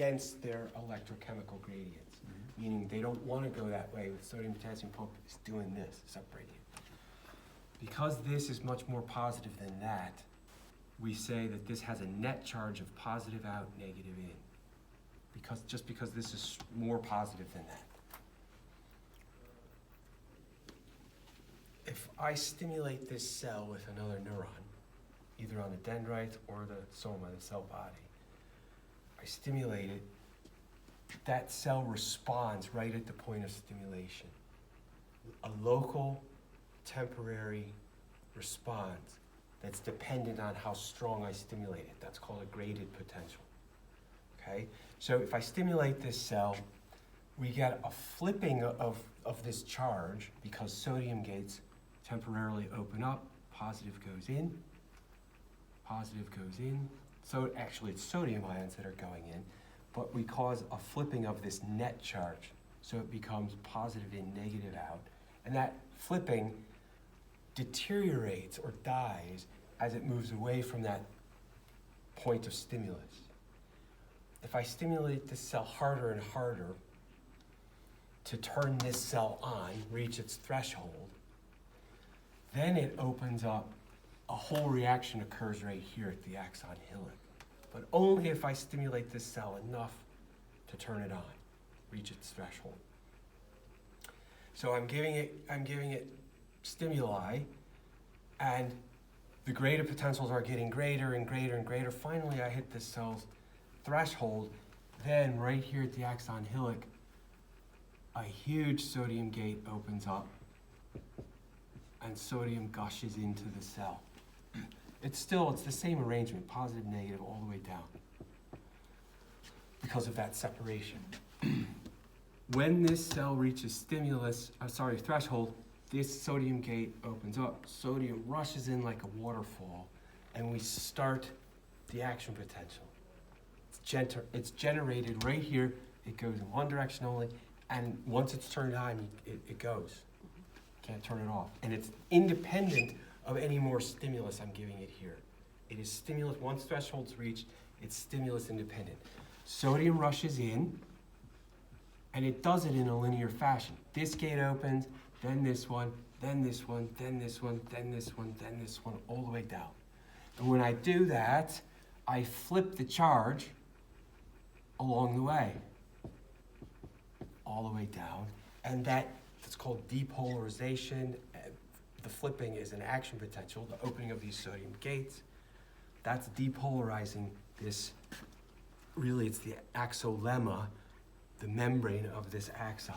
against their electrochemical gradients, meaning they don't want to go that way. With sodium potassium pump is doing this, separating it. Because this is much more positive than that, we say that this has a net charge of positive out, negative in. Just because this is more positive than that. If I stimulate this cell with another neuron, either on the dendrite or the soma, the cell body, I stimulate it, that cell responds right at the point of stimulation. A local, temporary response that's dependent on how strong I stimulate it. That's called a graded potential. Okay? So if I stimulate this cell, we get a flipping of this charge because sodium gates temporarily open up, positive goes in, positive goes in. So actually it's sodium ions that are going in, but we cause a flipping of this net charge. So it becomes positive in, negative out. And that flipping deteriorates or dies as it moves away from that point of stimulus. If I stimulate this cell harder and harder to turn this cell on, reach its threshold, then it opens up, a whole reaction occurs right here at the axon hillock. But only if I stimulate this cell enough to turn it on, reach its threshold. So I'm giving it stimuli, and the graded potentials are getting greater and greater and greater. Finally, I hit this cell's threshold. Then right here at the axon hillock, a huge sodium gate opens up, and sodium gushes into the cell. It's the same arrangement, positive, negative, all the way down, because of that separation. When this cell reaches threshold, this sodium gate opens up. Sodium rushes in like a waterfall, and we start the action potential. It's generated right here. It goes in one direction only, and once it's turned on, it goes. Can't turn it off. And it's independent of any more stimulus I'm giving it here. It is stimulus, once threshold's reached, it's stimulus independent. Sodium rushes in, and it does it in a linear fashion. This gate opens, then this one, then this one, then this one, then this one, then this one, all the way down. And when I do that, I flip the charge along the way, all the way down, and it's called depolarization. The flipping is an action potential, the opening of these sodium gates. That's depolarizing this, really it's the axolemma, the membrane of this axon.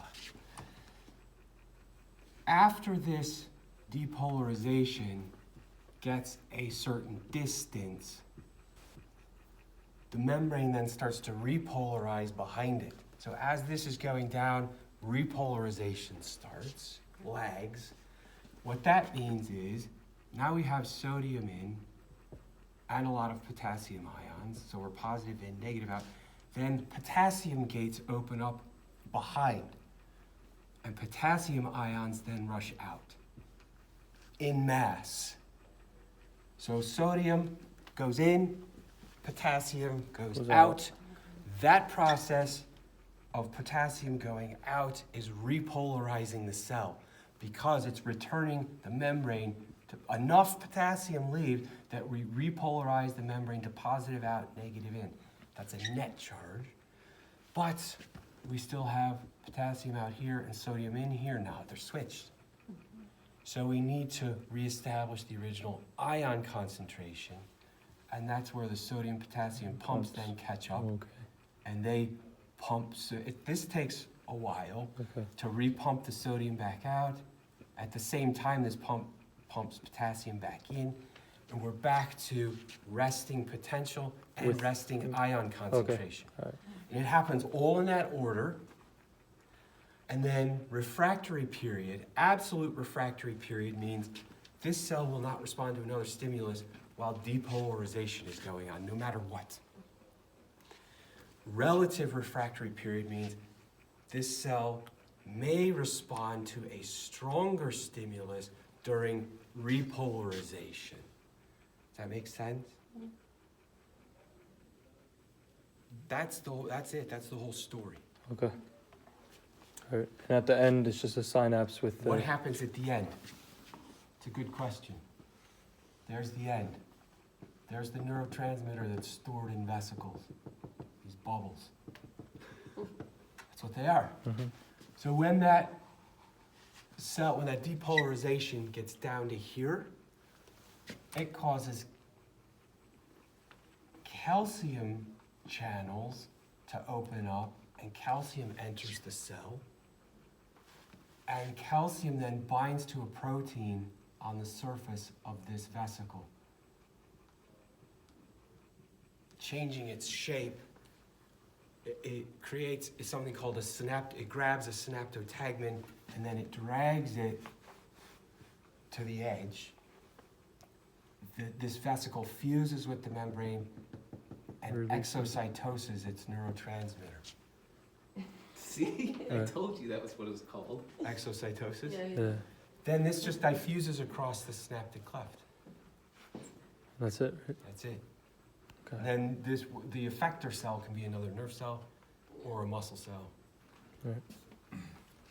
After this depolarization gets a certain distance, the membrane then starts to repolarize behind it. So as this is going down, repolarization starts, lags. What that means is, now we have sodium in and a lot of potassium ions, so we're positive in, negative out. Then potassium gates open up behind, and potassium ions then rush out in mass. So sodium goes in, potassium goes out. That process of potassium going out is repolarizing the cell, because it's returning the membrane to enough potassium leave that we repolarize the membrane to positive out, negative in. That's a net charge. But we still have potassium out here and sodium in here now. They're switched. So we need to reestablish the original ion concentration, and that's where the sodium-potassium pumps then catch up, and they pump. So this takes a while to repump the sodium back out. At the same time, this pumps potassium back in, and we're back to resting potential and resting ion concentration. And it happens all in that order. And then refractory period, absolute refractory period, means this cell will not respond to another stimulus while depolarization is going on, no matter what. Relative refractory period means this cell may respond to a stronger stimulus during repolarization. Does that make sense? That's it. That's the whole story. Okay. All right. And at the end, it's just a synapse with the... What happens at the end? It's a good question. There's the end. There's the neurotransmitter that's stored in vesicles, these bubbles. That's what they are. Mhm. So when that depolarization gets down to here, it causes calcium channels to open up, and calcium enters the cell. And calcium then binds to a protein on the surface of this vesicle, changing its shape. It creates something called it grabs a synaptotagmin, and then it drags it to the edge. This vesicle fuses with the membrane and exocytoses its neurotransmitter. See? I told you that was what it was called. Exocytosis? Yeah. Then this just diffuses across the synaptic cleft. That's it, right? That's it. Okay. Then the effector cell can be another nerve cell or a muscle cell. Right.